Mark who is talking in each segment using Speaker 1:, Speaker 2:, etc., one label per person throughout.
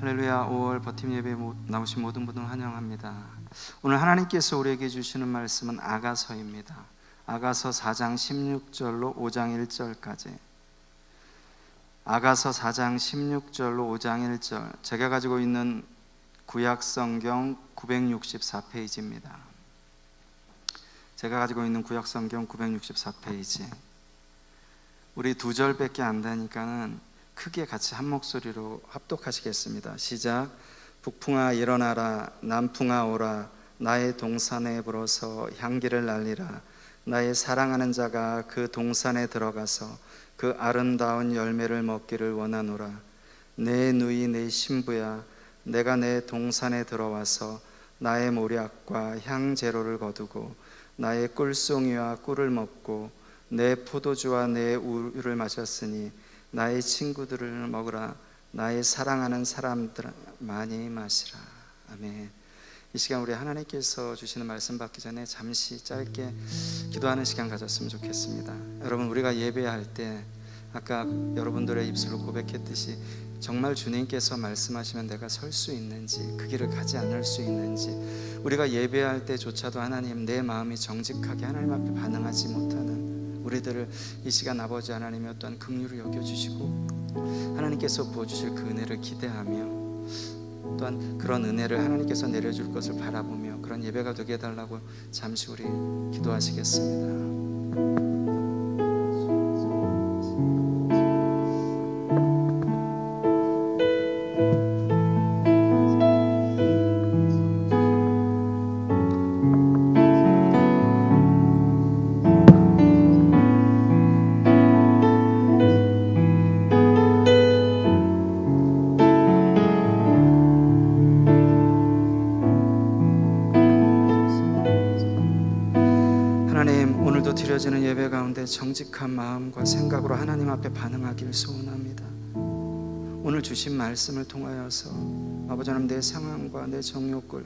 Speaker 1: 할렐루야. 5월 버팀 예배 나오신 모든 분들 환영합니다. 오늘 하나님께서 우리에게 주시는 말씀은 아가서입니다. 아가서 4장 16절로 5장 1절까지. 아가서 4장 16절로 5장 1절. 제가 가지고 있는 구약성경 964페이지입니다. 제가 가지고 있는 구약성경 964페이지. 우리 두 절밖에 안 되니까는 크게 같이 한 목소리로 합독하시겠습니다. 시작. 북풍아 일어나라, 남풍아 오라, 나의 동산에 불어서 향기를 날리라. 나의 사랑하는 자가 그 동산에 들어가서 그 아름다운 열매를 먹기를 원하노라. 내 누이 내 신부야, 내가 내 동산에 들어와서 나의 모략과 향제로를 거두고 나의 꿀송이와 꿀을 먹고 내 포도주와 내 우유를 마셨으니 나의 친구들을 먹으라. 나의 사랑하는 사람들 많이 마시라. 아멘. 이 시간 우리 하나님께서 주시는 말씀 받기 전에 잠시 짧게 기도하는 시간 가졌으면 좋겠습니다. 여러분, 우리가 예배할 때 아까 여러분들의 입술로 고백했듯이 정말 주님께서 말씀하시면 내가 설 수 있는지, 그 길을 가지 않을 수 있는지, 우리가 예배할 때조차도 하나님, 내 마음이 정직하게 하나님 앞에 반응하지 못하는 우리들을 이 시간 아버지 하나님이 어떠한 긍휼을 여겨주시고 하나님께서 부어주실 그 은혜를 기대하며 또한 그런 은혜를 하나님께서 내려줄 것을 바라보며 그런 예배가 되게 해달라고 잠시 우리 기도하시겠습니다. 드려지는 예배 가운데 정직한 마음과 생각으로 하나님 앞에 반응하길 소원합니다. 오늘 주신 말씀을 통하여서 아버지 하나님, 내 상황과 내 정욕을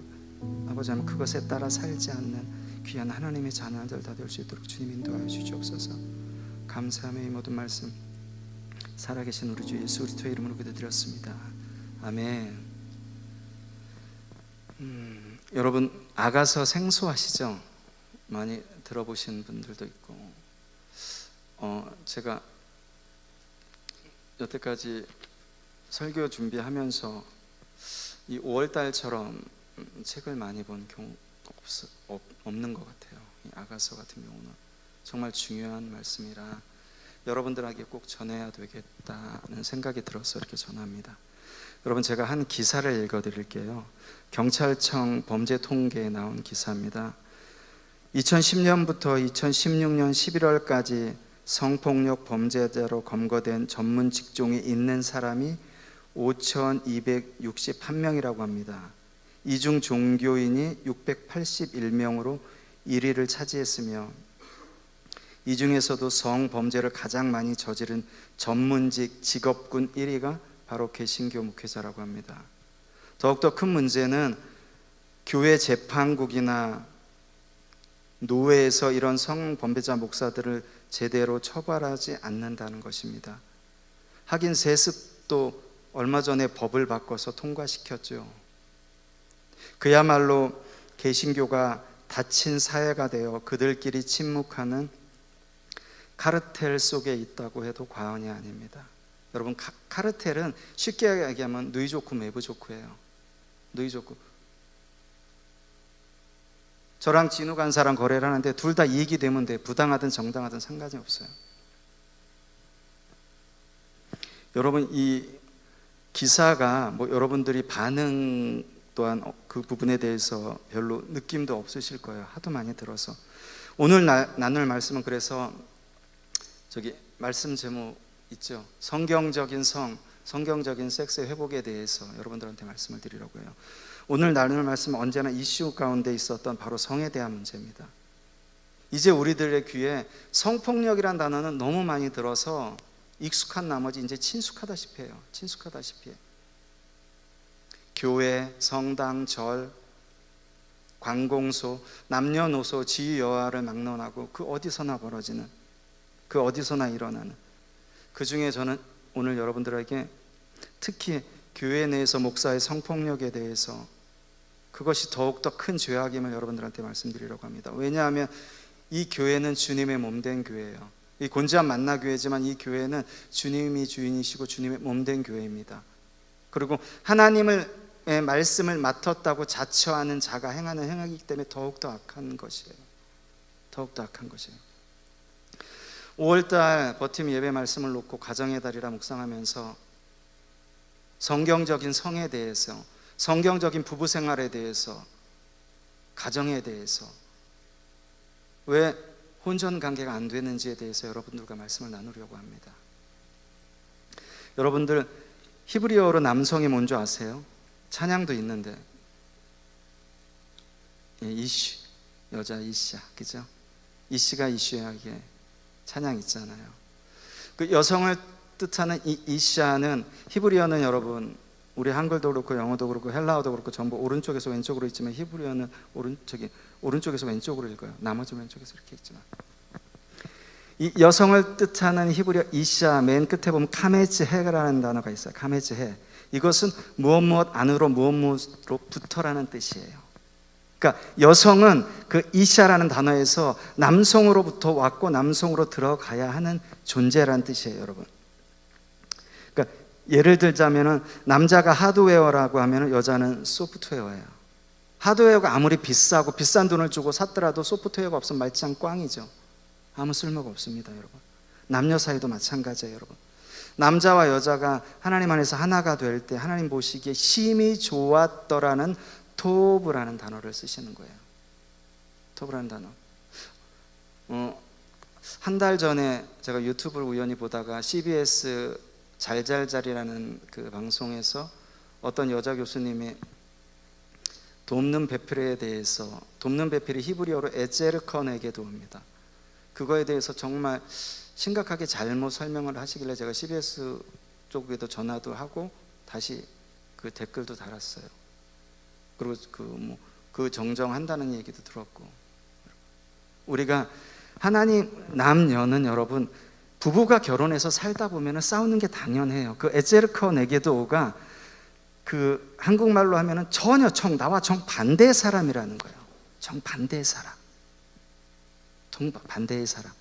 Speaker 1: 아버지 하나님 그것에 따라 살지 않는 귀한 하나님의 자녀들 다 될 수 있도록 주님 인도하여 주시옵소서. 감사하며 이 모든 말씀 살아계신 우리 주 예수 그리스도의 이름으로 기도드렸습니다. 아멘. 여러분, 아가서 생소하시죠? 많이 들어보신 분들도 있고, 제가 여태까지 설교 준비하면서 이 5월달처럼 책을 많이 본 경우 없는 것 같아요. 이 아가서 같은 경우는 정말 중요한 말씀이라 여러분들에게 꼭 전해야 되겠다는 생각이 들어서 이렇게 전합니다. 여러분, 제가 한 기사를 읽어드릴게요. 경찰청 범죄 통계에 나온 기사입니다. 2010년부터 2016년 11월까지 성폭력 범죄자로 검거된 전문 직종에 있는 사람이 5,261명이라고 합니다. 이 중 종교인이 681명으로 1위를 차지했으며, 이 중에서도 성범죄를 가장 많이 저지른 전문직 직업군 1위가 바로 개신교 목회자라고 합니다. 더욱더 큰 문제는 교회 재판국이나 노회에서 이런 성범죄자 목사들을 제대로 처벌하지 않는다는 것입니다. 하긴 세습도 얼마 전에 법을 바꿔서 통과시켰죠. 그야말로 개신교가 닫힌 사회가 되어 그들끼리 침묵하는 카르텔 속에 있다고 해도 과언이 아닙니다. 여러분, 카르텔은 쉽게 얘기하면 누이조크 매부조크예요. 누이조크. 저랑 진우 간사랑 거래를 하는데 둘 다 이익이 되면 돼. 부당하든 정당하든 상관이 없어요. 여러분, 이 기사가 여러분들이 반응 또한 그 부분에 대해서 별로 느낌도 없으실 거예요. 하도 많이 들어서. 오늘 나눌 말씀은 그래서 말씀 제목 있죠. 성경적인 섹스 회복에 대해서 여러분들한테 말씀을 드리려고 해요. 오늘 나눌 말씀은 언제나 이슈 가운데 있었던 바로 성에 대한 문제입니다. 이제 우리들의 귀에 성폭력이란 단어는 너무 많이 들어서 익숙한 나머지 이제 친숙하다시피 해요. 친숙하다시피. 교회, 성당, 절, 관공서, 남녀노소, 지유여하를 막론하고 그 어디서나 벌어지는, 그 어디서나 일어나는, 그 중에 저는 오늘 여러분들에게 특히 교회 내에서 목사의 성폭력에 대해서 그것이 더욱더 큰 죄악임을 여러분들한테 말씀드리려고 합니다. 왜냐하면 이 교회는 주님의 몸된 교회예요. 이 곤지암 만나교회지만 이 교회는 주님이 주인이시고 주님의 몸된 교회입니다. 그리고 하나님의 말씀을 맡았다고 자처하는 자가 행하는 행위이기 때문에 더욱더 악한 것이에요. 더욱더 악한 것이에요. 5월달 버팀 예배 말씀을 놓고 가정의 달이라 묵상하면서 성경적인 성에 대해서, 성경적인 부부 생활에 대해서, 가정에 대해서, 왜 혼전 관계가 안 되는지에 대해서 여러분들과 말씀을 나누려고 합니다. 여러분들 히브리어로 남성이 뭔지 아세요? 찬양도 있는데 이슈, 여자 이샤, 그죠? 이시가 이슈하게 찬양 있잖아요. 그 여성을 뜻하는 이 이샤는 히브리어는 여러분 우리 한글도 그렇고 영어도 그렇고 헬라어도 그렇고 전부 오른쪽에서 왼쪽으로 있지만 히브리어는 오른쪽에서 왼쪽으로 읽어요. 나머지 왼쪽에서 이렇게 있지만 이 여성을 뜻하는 히브리어 이샤 맨 끝에 보면 카메즈헤라는 단어가 있어요. 카메즈헤. 이것은 무엇 안으로 무엇으로 붙어라는 뜻이에요. 그러니까 여성은 그 이샤라는 단어에서 남성으로부터 왔고 남성으로 들어가야 하는 존재라는 뜻이에요, 여러분. 그러니까 예를 들자면은 남자가 하드웨어라고 하면은 여자는 소프트웨어예요. 하드웨어가 아무리 비싸고 비싼 돈을 주고 샀더라도 소프트웨어가 없으면 말짱 꽝이죠. 아무 쓸모가 없습니다, 여러분. 남녀 사이도 마찬가지예요, 여러분. 남자와 여자가 하나님 안에서 하나가 될 때 하나님 보시기에 심히 좋았더라는 토브라는 단어를 쓰시는 거예요. 토브라는 단어. 한 달 전에 제가 유튜브를 우연히 보다가 CBS 잘잘잘이라는 그 방송에서 어떤 여자 교수님이 돕는 배필에 대해서, 돕는 배필이 히브리어로 에제르컨에게 도웁니다. 그거에 대해서 정말 심각하게 잘못 설명을 하시길래 제가 CBS 쪽에도 전화도 하고 다시 그 댓글도 달았어요. 그리고 그 정정한다는 얘기도 들었고, 우리가 하나님 남녀는 여러분 부부가 결혼해서 살다 보면 싸우는 게 당연해요. 그 에제르커 네게도가 그 한국말로 하면은 전혀 나와 정반대의 사람이라는 거예요. 정반대의 사람, 반대의 사람.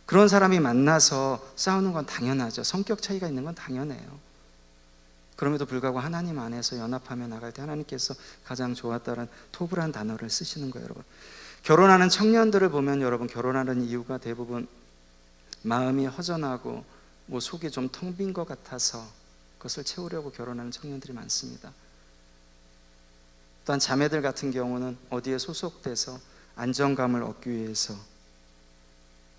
Speaker 1: 그런 사람이 만나서 싸우는 건 당연하죠. 성격 차이가 있는 건 당연해요. 그럼에도 불구하고 하나님 안에서 연합하며 나갈 때 하나님께서 가장 좋았다는 토브란 단어를 쓰시는 거예요, 여러분. 결혼하는 청년들을 보면 여러분 결혼하는 이유가 대부분 마음이 허전하고 속이 좀 텅 빈 것 같아서 그것을 채우려고 결혼하는 청년들이 많습니다. 또한 자매들 같은 경우는 어디에 소속돼서 안정감을 얻기 위해서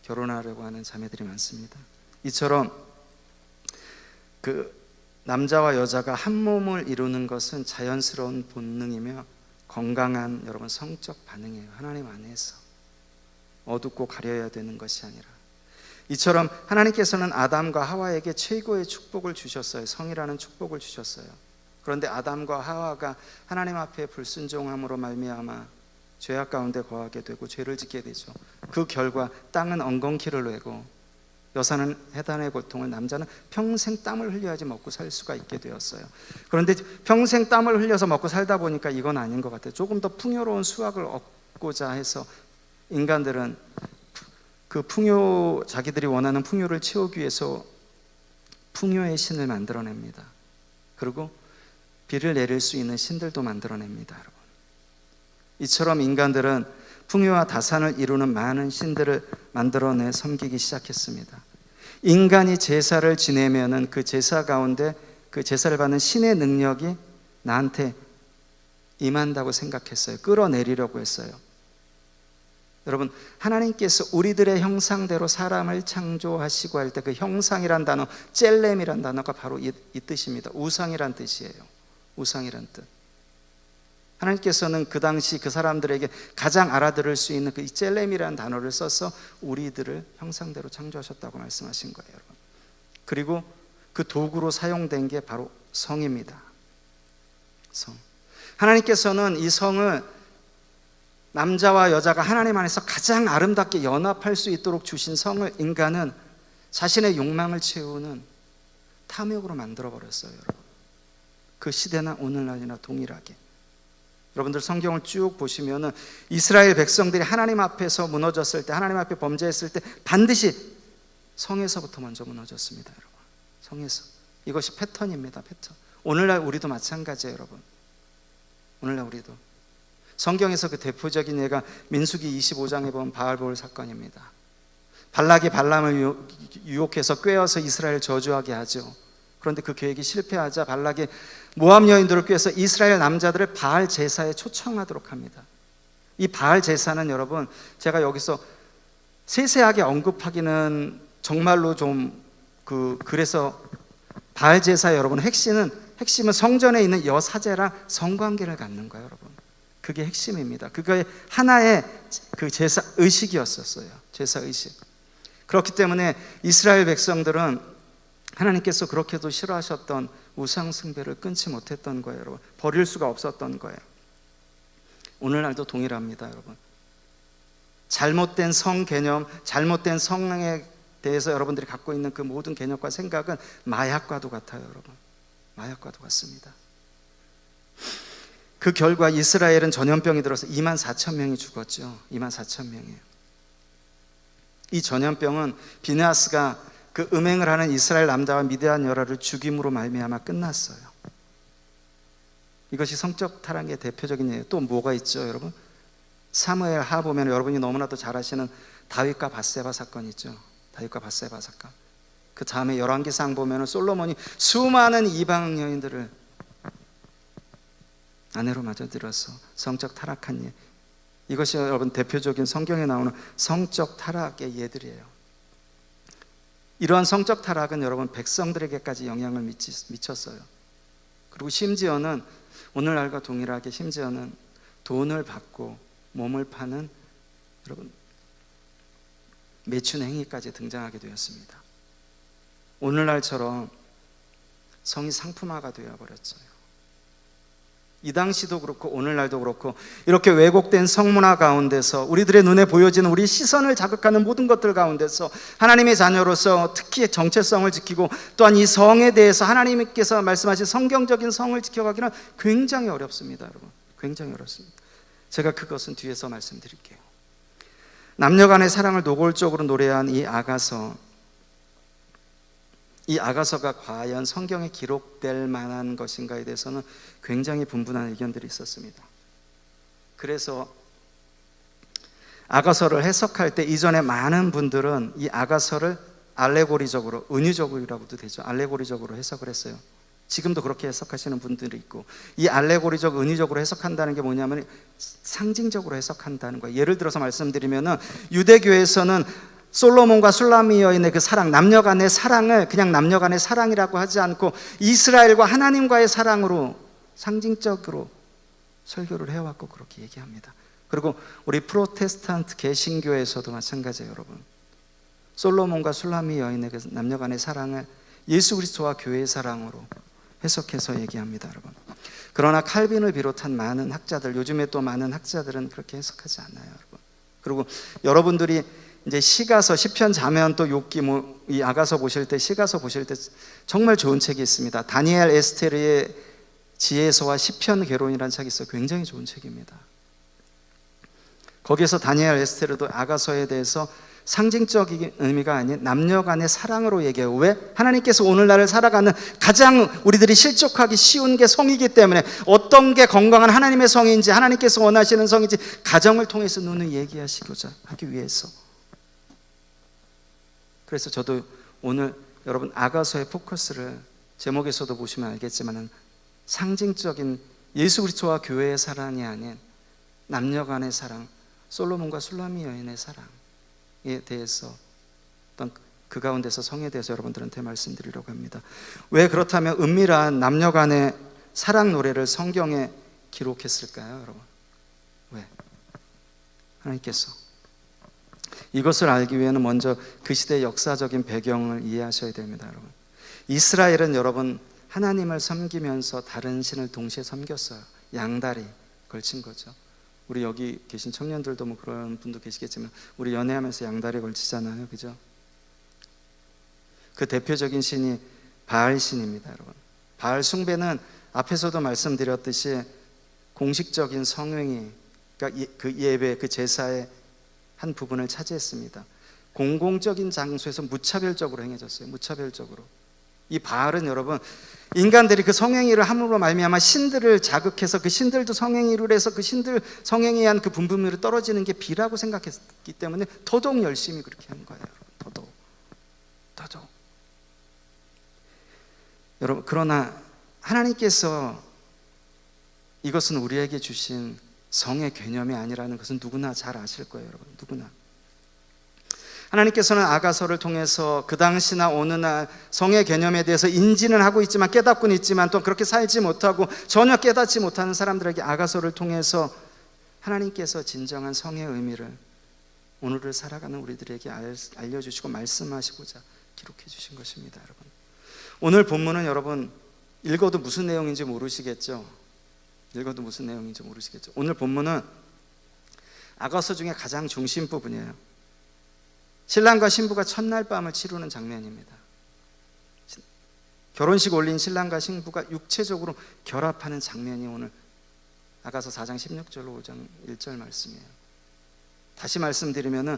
Speaker 1: 결혼하려고 하는 자매들이 많습니다. 이처럼 그 남자와 여자가 한 몸을 이루는 것은 자연스러운 본능이며 건강한 여러분 성적 반응이에요. 하나님 안에서 어둡고 가려야 되는 것이 아니라. 이처럼 하나님께서는 아담과 하와에게 최고의 축복을 주셨어요. 성이라는 축복을 주셨어요. 그런데 아담과 하와가 하나님 앞에 불순종함으로 말미암아 죄악 가운데 거하게 되고 죄를 짓게 되죠. 그 결과 땅은 엉겅퀴를 내고 여자는 해단의 고통을, 남자는 평생 땀을 흘려야지 먹고 살 수가 있게 되었어요. 그런데 평생 땀을 흘려서 먹고 살다 보니까 이건 아닌 것 같아요. 조금 더 풍요로운 수확을 얻고자 해서 인간들은 그 자기들이 원하는 풍요를 채우기 위해서 풍요의 신을 만들어냅니다. 그리고 비를 내릴 수 있는 신들도 만들어냅니다, 여러분. 이처럼 인간들은 풍요와 다산을 이루는 많은 신들을 만들어내 섬기기 시작했습니다. 인간이 제사를 지내면은 그 제사 가운데 그 제사를 받는 신의 능력이 나한테 임한다고 생각했어요. 끌어내리려고 했어요. 여러분, 하나님께서 우리들의 형상대로 사람을 창조하시고 할 때 그 형상이란 단어, 젤렘이란 단어가 바로 이 뜻입니다. 우상이란 뜻이에요. 우상이란 뜻. 하나님께서는 그 당시 그 사람들에게 가장 알아들을 수 있는 그 젤렘이라는 단어를 써서 우리들을 형상대로 창조하셨다고 말씀하신 거예요, 여러분. 그리고 그 도구로 사용된 게 바로 성입니다. 성. 하나님께서는 이 성을 남자와 여자가 하나님 안에서 가장 아름답게 연합할 수 있도록 주신 성을 인간은 자신의 욕망을 채우는 탐욕으로 만들어 버렸어요, 여러분. 그 시대나 오늘날이나 동일하게. 여러분들 성경을 쭉 보시면은 이스라엘 백성들이 하나님 앞에서 무너졌을 때, 하나님 앞에 범죄했을 때 반드시 성에서부터 먼저 무너졌습니다, 여러분. 성에서. 이것이 패턴입니다, 패턴. 오늘날 우리도 마찬가지예요, 여러분. 오늘날 우리도. 성경에서 그 대표적인 예가 민수기 25장에 보면 바알볼 사건입니다. 발락이 발람을 유혹해서 꾀어서 이스라엘을 저주하게 하죠. 그런데 그 계획이 실패하자 발락이 모압 여인들을 꾀해서 이스라엘 남자들을 바알 제사에 초청하도록 합니다. 이 바알 제사는 여러분, 제가 여기서 세세하게 언급하기는 정말로 좀 그래서 바알 제사 여러분 핵심은 성전에 있는 여사제랑 성관계를 갖는 거예요, 여러분. 그게 핵심입니다. 그게 하나의 그 제사 의식이었었어요. 제사 의식. 그렇기 때문에 이스라엘 백성들은 하나님께서 그렇게도 싫어하셨던 우상 숭배를 끊지 못했던 거예요, 여러분. 버릴 수가 없었던 거예요. 오늘날도 동일합니다, 여러분. 잘못된 성 개념, 잘못된 성에 대해서 여러분들이 갖고 있는 그 모든 개념과 생각은 마약과도 같아요, 여러분. 마약과도 같습니다. 그 결과 이스라엘은 전염병이 들어서 24,000명이 죽었죠. 24,000명이에요. 이 전염병은 비느하스가 그 음행을 하는 이스라엘 남자와 미디안 여라를 죽임으로 말미암아 끝났어요. 이것이 성적 타락의 대표적인 예예요. 또 뭐가 있죠, 여러분? 사무엘 하 보면 여러분이 너무나도 잘 아시는 다윗과 밧세바 사건 있죠. 다윗과 밧세바 사건. 그 다음에 열왕기상 보면 솔로몬이 수많은 이방 여인들을 아내로 맞아들여서 성적 타락한 예. 이것이 여러분 대표적인 성경에 나오는 성적 타락의 예들이에요. 이러한 성적 타락은 여러분 백성들에게까지 영향을 미쳤어요. 그리고 심지어는 오늘날과 동일하게 심지어는 돈을 받고 몸을 파는 여러분 매춘 행위까지 등장하게 되었습니다. 오늘날처럼 성이 상품화가 되어버렸어요. 이 당시도 그렇고 오늘날도 그렇고 이렇게 왜곡된 성문화 가운데서 우리들의 눈에 보여지는 우리 시선을 자극하는 모든 것들 가운데서 하나님의 자녀로서 특히 정체성을 지키고 또한 이 성에 대해서 하나님께서 말씀하신 성경적인 성을 지켜가기는 굉장히 어렵습니다, 여러분. 굉장히 어렵습니다. 제가 그것은 뒤에서 말씀드릴게요. 남녀 간의 사랑을 노골적으로 노래한 이 아가서가 과연 성경에 기록될 만한 것인가에 대해서는 굉장히 분분한 의견들이 있었습니다. 그래서 아가서를 해석할 때 이전에 많은 분들은 이 아가서를 알레고리적으로, 은유적이라고도 되죠. 알레고리적으로 해석을 했어요. 지금도 그렇게 해석하시는 분들이 있고, 이 알레고리적, 은유적으로 해석한다는 게 뭐냐면 상징적으로 해석한다는 거예요. 예를 들어서 말씀드리면은 유대교에서는 솔로몬과 술라미 여인의 그 사랑, 남녀 간의 사랑을 그냥 남녀 간의 사랑이라고 하지 않고 이스라엘과 하나님과의 사랑으로 상징적으로 설교를 해왔고 그렇게 얘기합니다. 그리고 우리 프로테스탄트 개신교에서도 마찬가지예요, 여러분. 솔로몬과 술라미 여인의 그 남녀 간의 사랑을 예수 그리스도와 교회의 사랑으로 해석해서 얘기합니다, 여러분. 그러나 칼빈을 비롯한 많은 학자들, 요즘에 또 많은 학자들은 그렇게 해석하지 않아요, 여러분. 그리고 여러분들이 이제 시가서, 시편, 자면 또 욥기, 이 아가서 보실 때, 시가서 보실 때 정말 좋은 책이 있습니다. 다니엘 에스테르의 지혜서와 시편 개론이라는 책이 있어요. 굉장히 좋은 책입니다. 거기에서 다니엘 에스테르도 아가서에 대해서 상징적인 의미가 아닌 남녀 간의 사랑으로 얘기해요. 왜? 하나님께서 오늘날을 살아가는 가장 우리들이 실족하기 쉬운 게 성이기 때문에 어떤 게 건강한 하나님의 성인지, 하나님께서 원하시는 성인지 가정을 통해서 눈을 얘기하시고자 하기 위해서. 그래서 저도 오늘 여러분 아가서의 포커스를 제목에서도 보시면 알겠지만 상징적인 예수 그리스도와 교회의 사랑이 아닌 남녀 간의 사랑, 솔로몬과 술라미 여인의 사랑에 대해서 어떤 그 가운데서 성에 대해서 여러분들한테 말씀드리려고 합니다. 왜 그렇다면 은밀한 남녀 간의 사랑 노래를 성경에 기록했을까요, 여러분? 왜? 하나님께서 이것을 알기 위해는 먼저 그 시대의 역사적인 배경을 이해하셔야 됩니다, 여러분. 이스라엘은 여러분 하나님을 섬기면서 다른 신을 동시에 섬겼어요. 양다리 걸친 거죠. 우리 여기 계신 청년들도 뭐 그런 분도 계시겠지만 우리 연애하면서 양다리 걸치잖아요, 그죠? 그 대표적인 신이 바알 신입니다, 여러분. 바알 숭배는 앞에서도 말씀드렸듯이 공식적인 성행위, 그러니까 그 예배, 그 제사의 한 부분을 차지했습니다. 공공적인 장소에서 무차별적으로 행해졌어요. 무차별적으로. 이 바알은 여러분, 인간들이 그 성행위를 함으로 말미암아 신들을 자극해서 그 신들도 성행위를 해서 그 신들 성행위에 한 그 분분율이 떨어지는 게 비라고 생각했기 때문에 더더욱 열심히 그렇게 한 거예요. 더더욱. 여러분, 그러나 하나님께서 이것은 우리에게 주신 성의 개념이 아니라는 것은 누구나 잘 아실 거예요, 여러분. 누구나. 하나님께서는 아가서를 통해서 그 당시나 오늘날 성의 개념에 대해서 인지는 하고 있지만, 깨닫고는 있지만 또 그렇게 살지 못하고 전혀 깨닫지 못하는 사람들에게 아가서를 통해서 하나님께서 진정한 성의 의미를 오늘을 살아가는 우리들에게 알려주시고 말씀하시고자 기록해 주신 것입니다, 여러분. 오늘 본문은 여러분 읽어도 무슨 내용인지 모르시겠죠? 오늘 본문은 아가서 중에 가장 중심 부분이에요. 신랑과 신부가 첫날 밤을 치르는 장면입니다. 결혼식 올린 신랑과 신부가 육체적으로 결합하는 장면이 오늘 아가서 4장 16절로 5장 1절 말씀이에요. 다시 말씀드리면은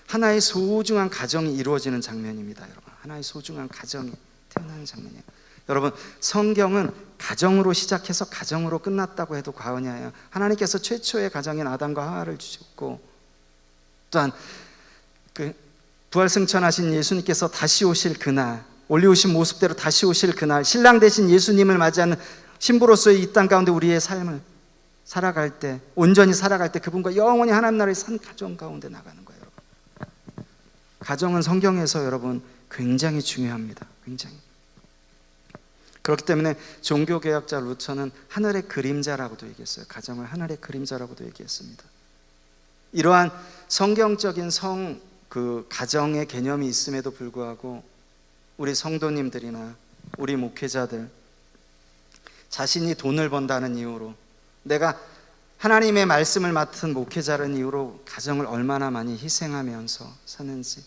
Speaker 1: 하나의 소중한 가정이 이루어지는 장면입니다, 여러분. 하나의 소중한 가정이 태어나는 장면이에요. 여러분, 성경은 가정으로 시작해서 가정으로 끝났다고 해도 과언이 아니에요. 하나님께서 최초의 가정인 아담과 하와를 주셨고, 또한 그 부활승천하신 예수님께서 다시 오실 그날, 올리오신 모습대로 다시 오실 그날, 신랑 되신 예수님을 맞이하는 신부로서의 이 땅 가운데 우리의 삶을 살아갈 때, 온전히 살아갈 때 그분과 영원히 하나님 나라의 산 가정 가운데 나가는 거예요, 여러분. 가정은 성경에서 여러분 굉장히 중요합니다. 굉장히. 그렇기 때문에 종교개혁자 루터는 하늘의 그림자라고도 얘기했어요. 가정을 하늘의 그림자라고도 얘기했습니다. 이러한 성경적인 그 가정의 개념이 있음에도 불구하고 우리 성도님들이나 우리 목회자들 자신이 돈을 번다는 이유로, 내가 하나님의 말씀을 맡은 목회자라는 이유로 가정을 얼마나 많이 희생하면서 사는지.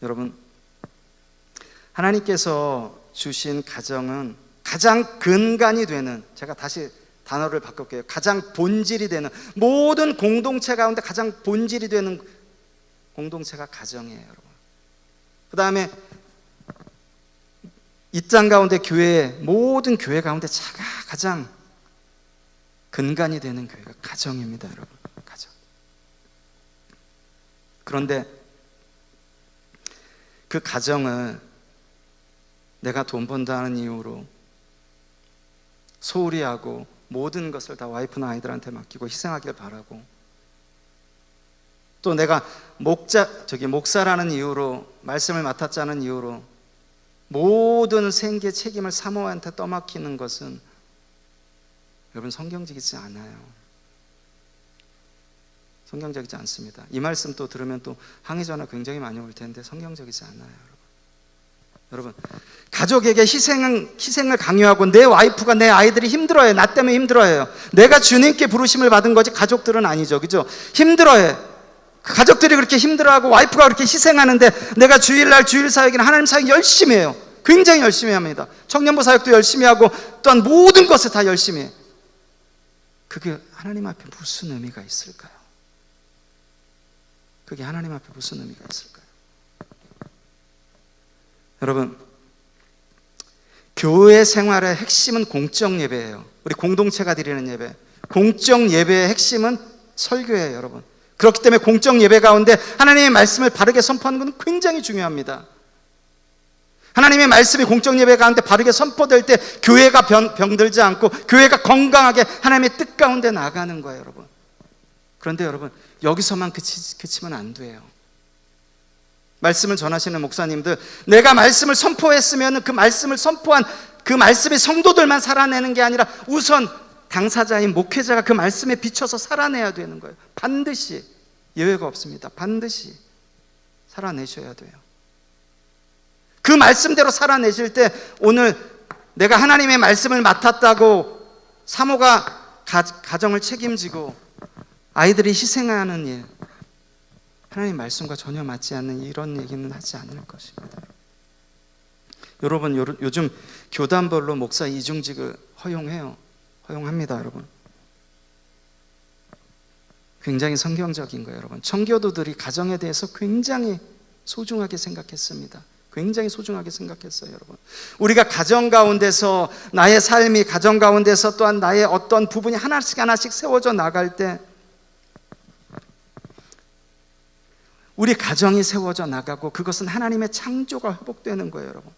Speaker 1: 여러분, 하나님께서 주신 가정은 가장 근간이 되는, 제가 다시 단어를 바꿀게요. 가장 본질이 되는, 모든 공동체 가운데 가장 본질이 되는 공동체가 가정이에요, 여러분. 그 다음에 이 땅 가운데 모든 교회 가운데 가장 근간이 되는 교회가 가정입니다, 여러분. 가정. 그런데 그 가정을 내가 돈 번다는 이유로 소홀히 하고 모든 것을 다 와이프나 아이들한테 맡기고 희생하길 바라고, 또 내가 목사라는 이유로, 말씀을 맡았자는 이유로 모든 생계 책임을 사모한테 떠맡기는 것은 여러분 성경적이지 않아요. 성경적이지 않습니다. 이 말씀 또 들으면 또 항의 전화 굉장히 많이 올 텐데 성경적이지 않아요, 여러분. 가족에게 희생을 강요하고 내 와이프가, 내 아이들이 힘들어해. 나 때문에 힘들어해요. 내가 주님께 부르심을 받은 거지 가족들은 아니죠, 그죠? 힘들어해. 가족들이 그렇게 힘들어하고 와이프가 그렇게 희생하는데 내가 주일날 주일 사역이나 하나님 사역 열심히 해요. 굉장히 열심히 합니다. 청년부 사역도 열심히 하고 또한 모든 것을 다 열심히 해. 그게 하나님 앞에 무슨 의미가 있을까요? 그게 하나님 앞에 무슨 의미가 있을까요? 여러분, 교회 생활의 핵심은 공적 예배예요. 우리 공동체가 드리는 예배, 공적 예배의 핵심은 설교예요, 여러분. 그렇기 때문에 공적 예배 가운데 하나님의 말씀을 바르게 선포하는 것은 굉장히 중요합니다. 하나님의 말씀이 공적 예배 가운데 바르게 선포될 때 교회가 병들지 않고 교회가 건강하게 하나님의 뜻 가운데 나가는 거예요, 여러분. 그런데 여러분, 여기서만 그치면 안 돼요. 말씀을 전하시는 목사님들, 내가 말씀을 선포했으면 그 말씀을 선포한 그 말씀이 성도들만 살아내는 게 아니라 우선 당사자인 목회자가 그 말씀에 비춰서 살아내야 되는 거예요. 반드시, 예외가 없습니다. 반드시 살아내셔야 돼요. 그 말씀대로 살아내실 때 오늘 내가 하나님의 말씀을 맡았다고 사모가 가정을 책임지고 아이들이 희생하는 일, 하나님 말씀과 전혀 맞지 않는 이런 얘기는 하지 않을 것입니다. 여러분, 요즘 교단별로 목사 이중직을 허용합니다, 여러분. 굉장히 성경적인 거예요, 여러분. 청교도들이 가정에 대해서 굉장히 소중하게 생각했습니다. 굉장히 소중하게 생각했어요, 여러분. 우리가 가정 가운데서, 나의 삶이 가정 가운데서 또한 나의 어떤 부분이 하나씩 하나씩 세워져 나갈 때 우리 가정이 세워져 나가고 그것은 하나님의 창조가 회복되는 거예요, 여러분.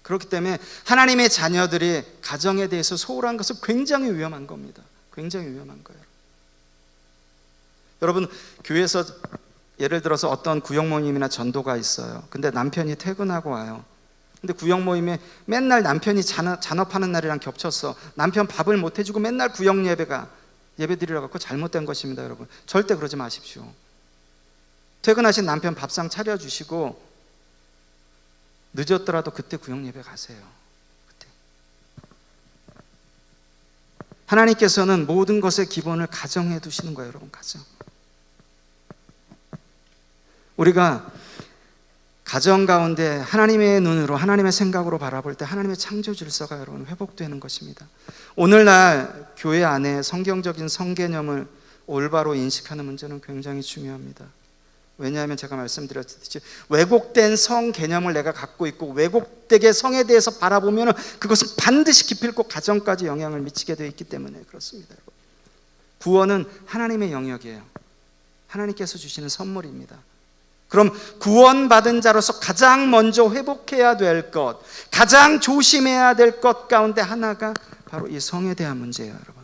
Speaker 1: 그렇기 때문에 하나님의 자녀들이 가정에 대해서 소홀한 것은 굉장히 위험한 겁니다. 굉장히 위험한 거예요. 여러분, 교회에서 예를 들어서 어떤 구역 모임이나 전도가 있어요. 근데 남편이 퇴근하고 와요. 근데 구역 모임에 맨날 남편이 잔업하는 날이랑 겹쳤어. 남편 밥을 못 해주고 맨날 구역 예배 드리라고. 그거 잘못된 것입니다, 여러분. 절대 그러지 마십시오. 퇴근하신 남편 밥상 차려주시고 늦었더라도 그때 구역 예배 가세요. 그때. 하나님께서는 모든 것의 기본을 가정에 두시는 거예요, 여러분. 가정. 우리가 가정 가운데 하나님의 눈으로, 하나님의 생각으로 바라볼 때 하나님의 창조 질서가 여러분 회복되는 것입니다. 오늘날 교회 안에 성경적인 성개념을 올바로 인식하는 문제는 굉장히 중요합니다. 왜냐하면 제가 말씀드렸듯이 왜곡된 성 개념을 내가 갖고 있고 왜곡되게 성에 대해서 바라보면 그것은 반드시 기필코 가정까지 영향을 미치게 되어 있기 때문에 그렇습니다. 구원은 하나님의 영역이에요. 하나님께서 주시는 선물입니다. 그럼 구원받은 자로서 가장 먼저 회복해야 될 것, 가장 조심해야 될 것 가운데 하나가 바로 이 성에 대한 문제예요, 여러분.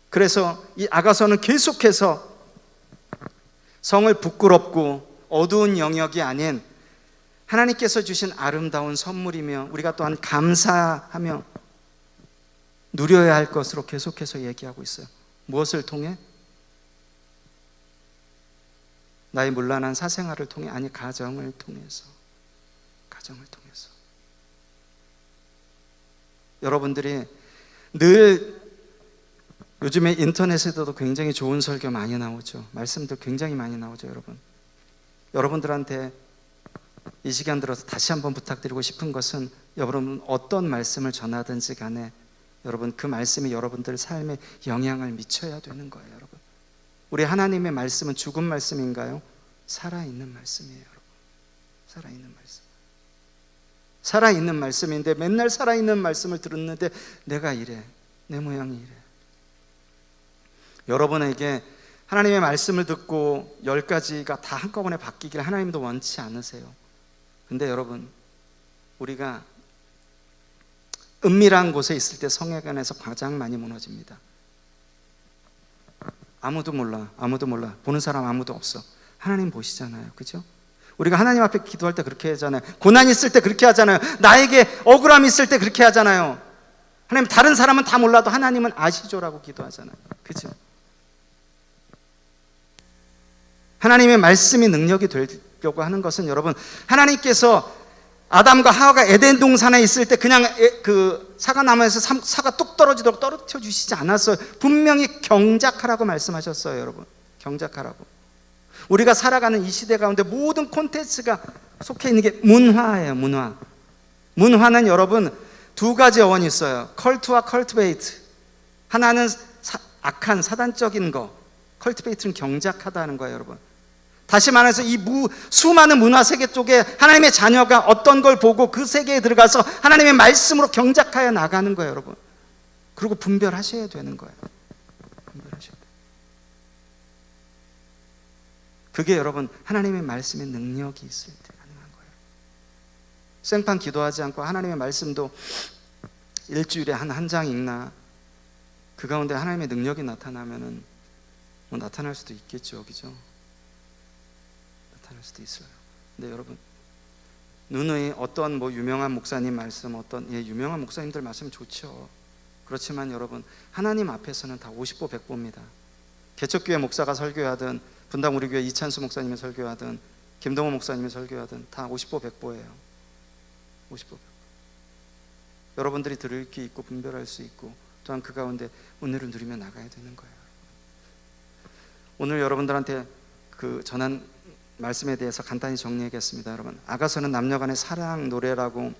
Speaker 1: 그래서 이 아가서는 계속해서 성을 부끄럽고 어두운 영역이 아닌 하나님께서 주신 아름다운 선물이며 우리가 또한 감사하며 누려야 할 것으로 계속해서 얘기하고 있어요. 무엇을 통해? 나의 문란한 사생활을 통해, 아니 가정을 통해서. 여러분들이 늘 요즘에 인터넷에도 굉장히 좋은 설교 많이 나오죠. 말씀들 굉장히 많이 나오죠, 여러분. 여러분들한테 이 시간 들어서 다시 한번 부탁드리고 싶은 것은 여러분 어떤 말씀을 전하든지 간에 여러분 그 말씀이 여러분들 삶에 영향을 미쳐야 되는 거예요, 여러분. 우리 하나님의 말씀은 죽은 말씀인가요? 살아있는 말씀이에요, 여러분. 살아있는 말씀. 살아있는 말씀인데 맨날 살아있는 말씀을 들었는데 내가 이래, 내 모양이 이래. 여러분에게 하나님의 말씀을 듣고 10가지가 다 한꺼번에 바뀌길 하나님도 원치 않으세요. 근데 여러분, 우리가 은밀한 곳에 있을 때 성회관에서 가장 많이 무너집니다. 아무도 몰라. 보는 사람 아무도 없어. 하나님 보시잖아요, 그죠? 우리가 하나님 앞에 기도할 때 그렇게 하잖아요. 고난이 있을 때 그렇게 하잖아요. 나에게 억울함이 있을 때 그렇게 하잖아요. 하나님, 다른 사람은 다 몰라도 하나님은 아시죠라고 기도하잖아요, 그죠? 하나님의 말씀이 능력이 되려고 하는 것은 여러분, 하나님께서 아담과 하와가 에덴 동산에 있을 때 그냥 그 사과나무에서 사과 뚝 떨어지도록 떨어뜨려 주시지 않았어요. 분명히 경작하라고 말씀하셨어요, 여러분. 경작하라고. 우리가 살아가는 이 시대 가운데 모든 콘텐츠가 속해 있는 게 문화예요, 문화. 문화는 여러분 두 가지 어원이 있어요. 컬트와 컬티베이트. 하나는 악한 사단적인 거, 컬티베이트는 경작하다는 거예요, 여러분. 다시 말해서 이 수많은 문화 세계 쪽에 하나님의 자녀가 어떤 걸 보고 그 세계에 들어가서 하나님의 말씀으로 경작하여 나가는 거예요, 여러분. 그리고 분별하셔야 되는 거예요. 분별하셔야 돼요. 그게 여러분 하나님의 말씀의 능력이 있을 때 가능한 거예요. 생판 기도하지 않고 하나님의 말씀도 일주일에 한 장 읽나, 그 가운데 하나님의 능력이 나타나면은 뭐 나타날 수도 있겠죠, 그죠? 나타날 수도 있어요. 근데 여러분, 누누이 어떤 유명한 목사님 말씀, 유명한 목사님들 말씀 좋죠. 그렇지만 여러분, 하나님 앞에서는 다 50보 100보입니다. 개척교회 목사가 설교하든 분당 우리교회 이찬수 목사님이 설교하든 김동호 목사님이 설교하든 다 50보 100보예요. 50보 100보. 여러분들이 들을 귀 있고 분별할 수 있고 또한 그 가운데 은혜를 누리며 나가야 되는 거예요. 오늘 여러분들한테 전한 말씀에 대해서 간단히 정리하겠습니다. 여러분, 아가서는 남녀간의 사랑 노래라고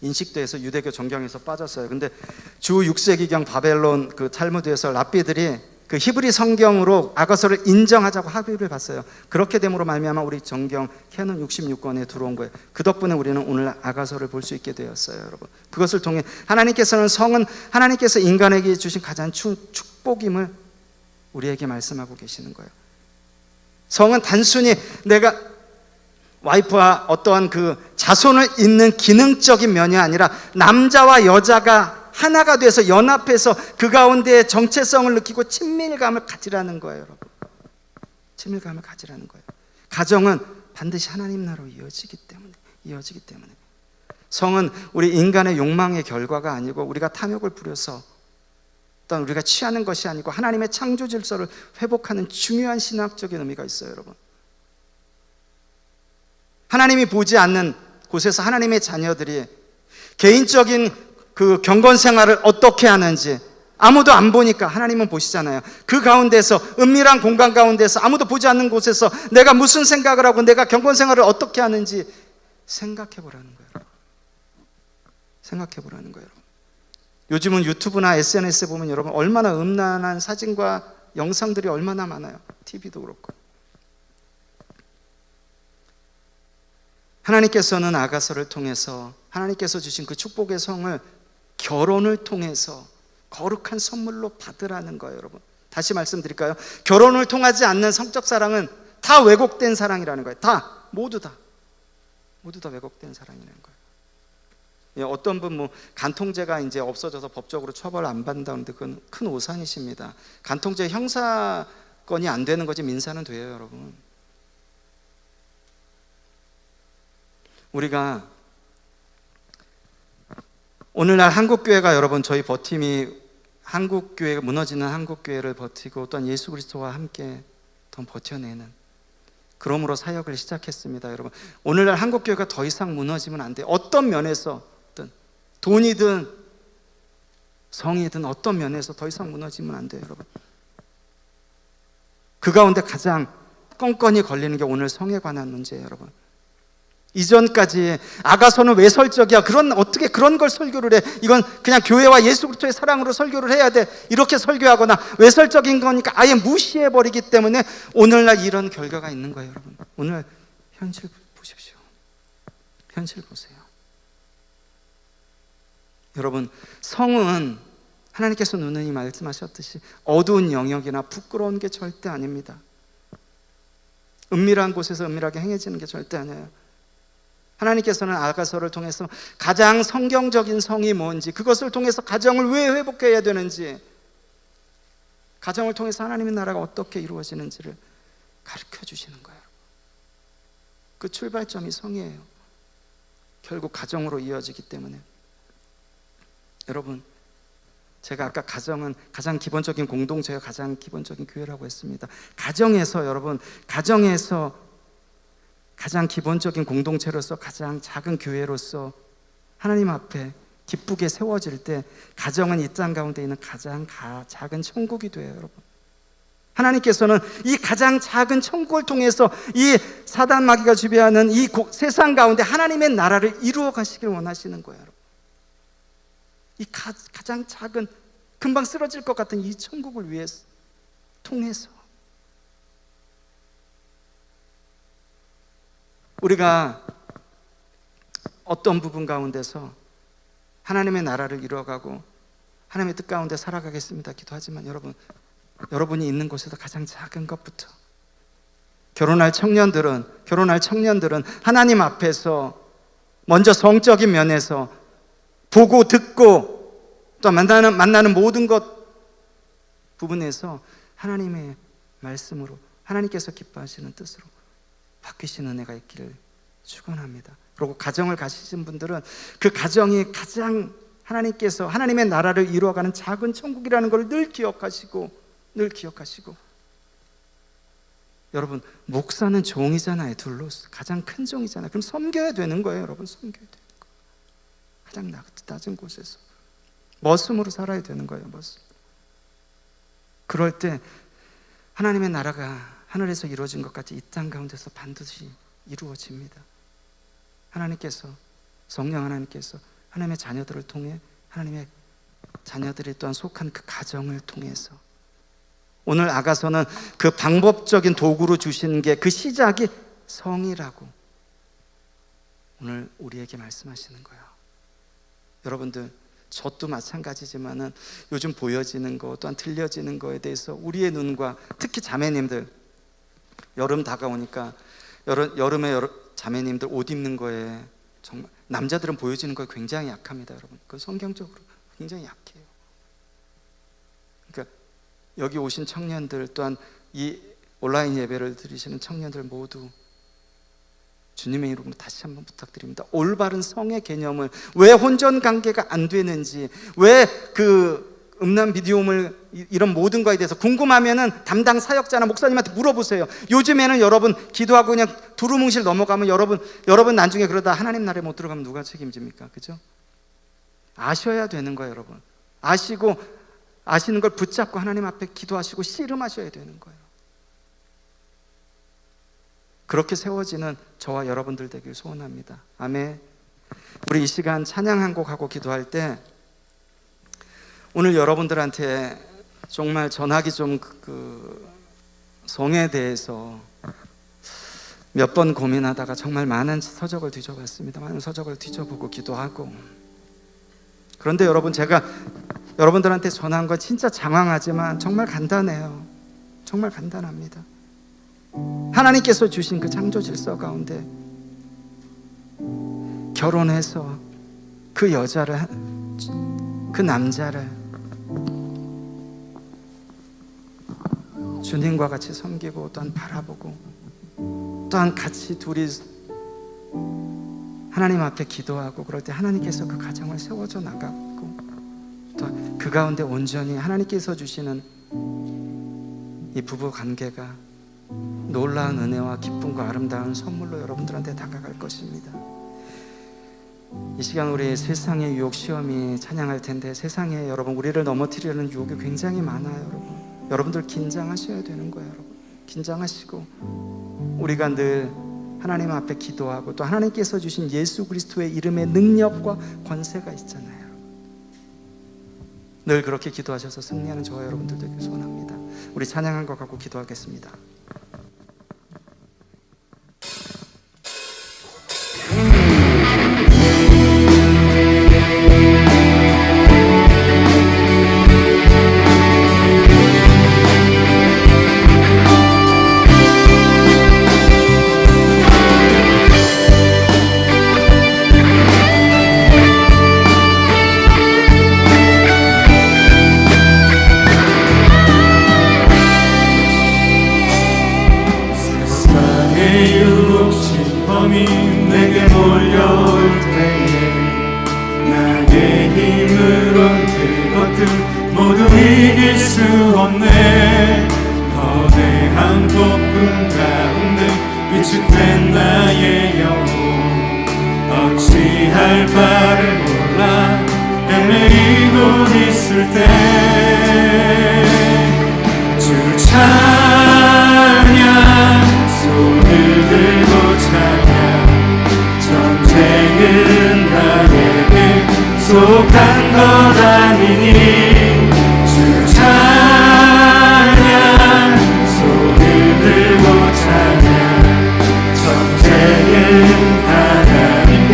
Speaker 1: 인식돼서 유대교 정경에서 빠졌어요. 근데 주 6세기경 바벨론 그 탈무드에서 랍비들이 그 히브리 성경으로 아가서를 인정하자고 합의를 봤어요. 그렇게 됨으로 말미암아 우리 정경 캐논 66권에 들어온 거예요. 그 덕분에 우리는 오늘 아가서를 볼 수 있게 되었어요, 여러분. 그것을 통해 하나님께서는 성은 하나님께서 인간에게 주신 가장 축복임을 우리에게 말씀하고 계시는 거예요. 성은 단순히 내가 와이프와 어떠한 그 자손을 잇는 기능적인 면이 아니라 남자와 여자가 하나가 돼서 연합해서 그 가운데 정체성을 느끼고 친밀감을 가지라는 거예요, 여러분. 친밀감을 가지라는 거예요. 가정은 반드시 하나님 나라로 이어지기 때문에 성은 우리 인간의 욕망의 결과가 아니고 우리가 탐욕을 부려서 또한 우리가 취하는 것이 아니고 하나님의 창조 질서를 회복하는 중요한 신학적인 의미가 있어요, 여러분. 하나님이 보지 않는 곳에서 하나님의 자녀들이 개인적인 그 경건 생활을 어떻게 하는지 아무도 안 보니까 하나님은 보시잖아요. 그 가운데서 은밀한 공간 가운데서 아무도 보지 않는 곳에서 내가 무슨 생각을 하고 내가 경건 생활을 어떻게 하는지 생각해 보라는 거예요. 생각해 보라는 거예요. 요즘은 유튜브나 SNS에 보면 여러분 얼마나 음란한 사진과 영상들이 얼마나 많아요. TV도 그렇고. 하나님께서는 아가서를 통해서 하나님께서 주신 그 축복의 성을 결혼을 통해서 거룩한 선물로 받으라는 거예요, 여러분. 다시 말씀드릴까요? 결혼을 통하지 않는 성적 사랑은 다 왜곡된 사랑이라는 거예요. 모두 다 왜곡된 사랑이라는 거예요. 어떤 분 간통죄가 이제 없어져서 법적으로 처벌 안 받는다는데 그건 큰 오산이십니다. 간통죄 형사건이 안 되는 거지 민사는 돼요, 여러분. 우리가 오늘날 한국교회가 여러분 저희 버팀이 한국교회가 무너지는 한국교회를 버티고 또한 예수 그리스도와 함께 더 버텨내는 그러므로 사역을 시작했습니다, 여러분. 오늘날 한국교회가 더 이상 무너지면 안 돼요. 어떤 면에서든 돈이든 성이든 어떤 면에서 더 이상 무너지면 안 돼요, 여러분. 그 가운데 가장 껌껌이 걸리는 게 오늘 성에 관한 문제예요, 여러분. 이전까지 아가서는 외설적이야. 어떻게 그런 걸 설교를 해? 이건 그냥 교회와 예수 그리스도의 사랑으로 설교를 해야 돼. 이렇게 설교하거나 외설적인 거니까 아예 무시해 버리기 때문에 오늘날 이런 결과가 있는 거예요, 여러분. 오늘 현실 보십시오. 현실 보세요. 여러분, 성은 하나님께서 누누이 말씀하셨듯이 어두운 영역이나 부끄러운 게 절대 아닙니다. 은밀한 곳에서 은밀하게 행해지는 게 절대 아니에요. 하나님께서는 아가서를 통해서 가장 성경적인 성이 뭔지, 그것을 통해서 가정을 왜 회복해야 되는지, 가정을 통해서 하나님의 나라가 어떻게 이루어지는지를 가르쳐 주시는 거예요. 그 출발점이 성이에요. 결국 가정으로 이어지기 때문에. 여러분, 제가 아까 가정은 가장 기본적인 공동체가 가장 기본적인 교회라고 했습니다. 가정에서 여러분, 가정에서 가장 기본적인 공동체로서 가장 작은 교회로서 하나님 앞에 기쁘게 세워질 때 가정은 이 땅 가운데 있는 가장 작은 천국이 돼요, 여러분. 하나님께서는 이 가장 작은 천국을 통해서 이 사단 마귀가 지배하는 이 세상 가운데 하나님의 나라를 이루어 가시길 원하시는 거예요, 여러분. 이 가장 작은 금방 쓰러질 것 같은 이 천국을 위해서 통해서 우리가 어떤 부분 가운데서 하나님의 나라를 이루어가고 하나님의 뜻 가운데 살아가겠습니다 기도하지만 여러분이 있는 곳에서 가장 작은 것부터 결혼할 청년들은 하나님 앞에서 먼저 성적인 면에서 보고 듣고 또 만나는 모든 것 부분에서 하나님의 말씀으로 하나님께서 기뻐하시는 뜻으로 바뀌시는 은혜가 있기를 축원합니다. 그리고 가정을 가지신 분들은 그 가정이 가장 하나님께서 하나님의 나라를 이루어가는 작은 천국이라는 걸 늘 기억하시고 여러분, 목사는 종이잖아요. 둘로서 가장 큰 종이잖아요. 그럼 섬겨야 되는 거예요, 여러분. 섬겨야 되는 거예요. 가장 낮은 곳에서 머슴으로 살아야 되는 거예요. 머슴. 그럴 때 하나님의 나라가 하늘에서 이루어진 것 같이 이 땅 가운데서 반드시 이루어집니다. 하나님께서, 성령 하나님께서 하나님의 자녀들을 통해, 하나님의 자녀들이 또한 속한 그 가정을 통해서, 오늘 아가서는 그 방법적인 도구로 주신 게 그 시작이 성이라고 오늘 우리에게 말씀하시는 거예요. 여러분들, 저도 마찬가지지만은 요즘 보여지는 거 또한 들려지는 거에 대해서 우리의 눈과, 특히 자매님들, 여름 다가오니까 여름에 자매님들 옷 입는 거에 정말 남자들은 보여지는 거에 굉장히 약합니다. 여러분, 그 성경적으로 굉장히 약해요. 그러니까 여기 오신 청년들, 또한 이 온라인 예배를 드리시는 청년들 모두 주님의 이름으로 다시 한번 부탁드립니다. 올바른 성의 개념을, 왜 혼전 관계가 안 되는지, 왜 그 음란 비디오물, 이런 모든 거에 대해서 궁금하면은 담당 사역자나 목사님한테 물어보세요. 요즘에는 여러분 기도하고 그냥 두루뭉실 넘어가면 여러분 나중에 그러다 하나님 나라에 못 들어가면 누가 책임집니까? 그죠? 아셔야 되는 거예요, 여러분. 아시는 걸 붙잡고 하나님 앞에 기도하시고 씨름하셔야 되는 거예요. 그렇게 세워지는 저와 여러분들 되길 소원합니다. 아멘. 우리 이 시간 찬양 한 곡 하고 기도할 때, 오늘 여러분들한테 정말 전하기 좀 성에 대해서 몇 번 고민하다가 정말 많은 서적을 뒤져봤습니다. 많은 서적을 뒤져보고 기도하고. 그런데 여러분, 제가 여러분들한테 전한 건 진짜 장황하지만 정말 간단해요. 정말 간단합니다. 하나님께서 주신 그 창조 질서 가운데 결혼해서 그 여자를, 그 남자를 주님과 같이 섬기고 또한 바라보고, 또한 같이 둘이 하나님 앞에 기도하고, 그럴 때 하나님께서 그 가정을 세워져 나갔고, 또 그 가운데 온전히 하나님께서 주시는 이 부부 관계가 놀라운 은혜와 기쁨과 아름다운 선물로 여러분들한테 다가갈 것입니다. 이 시간 우리 세상의 유혹 시험이 찬양할 텐데, 세상에 여러분 우리를 넘어뜨리려는 유혹이 굉장히 많아요. 여러분들 긴장하셔야 되는 거예요. 여러분 긴장하시고, 우리가 늘 하나님 앞에 기도하고, 또 하나님께서 주신 예수 그리스도의 이름의 능력과 권세가 있잖아요. 늘 그렇게 기도하셔서 승리하는 저와 여러분들 되길 소원합니다. 우리 찬양한 것 갖고 기도하겠습니다.
Speaker 2: 내게 몰려올 때에 나의 힘으론 그것들 모두 이길 수 없네. 거대한 폭풍 가운데 위축된 나의 영혼, 어찌할 바를 몰라 헤매이고 있을 때 주를 찬양, 손을 들고 찬양. 전쟁은 나에게 속한 것 아니니 주를 찬양, 손을 들고 찬양. 전쟁은 하나님께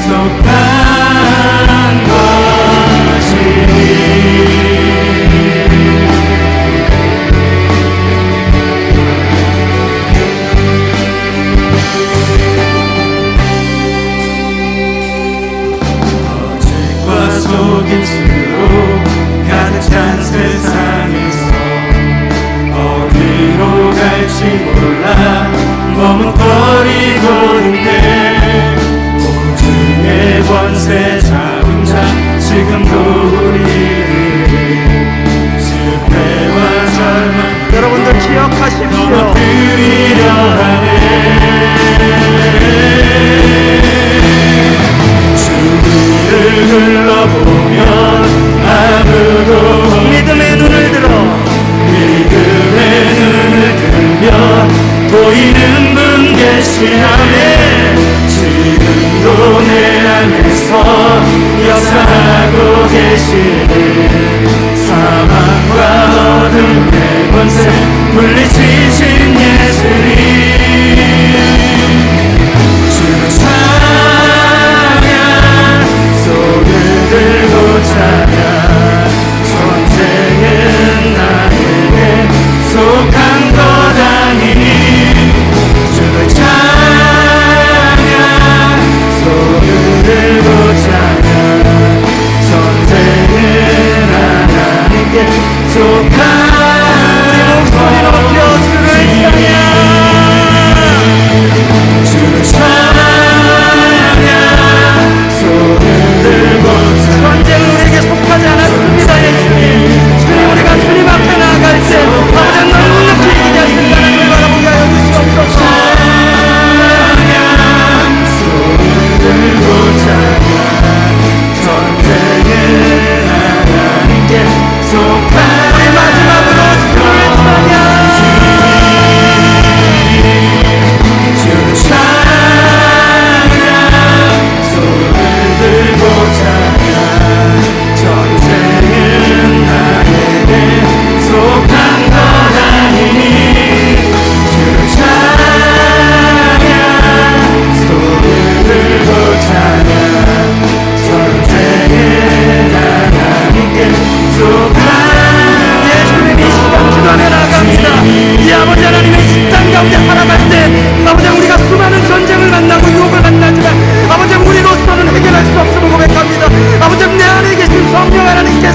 Speaker 2: 속한 것이니. 속임수로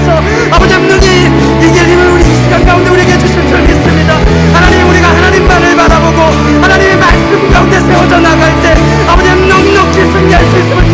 Speaker 1: 주셔서 아버지 능히 이길 힘을 우리 이 시간 가운데 우리에게 주실 줄 믿습니다. 하나님, 우리가 하나님만을 바라보고 하나님의 말씀 가운데 세워져 나갈 때 아버지 넉넉히 승리할 수 있음을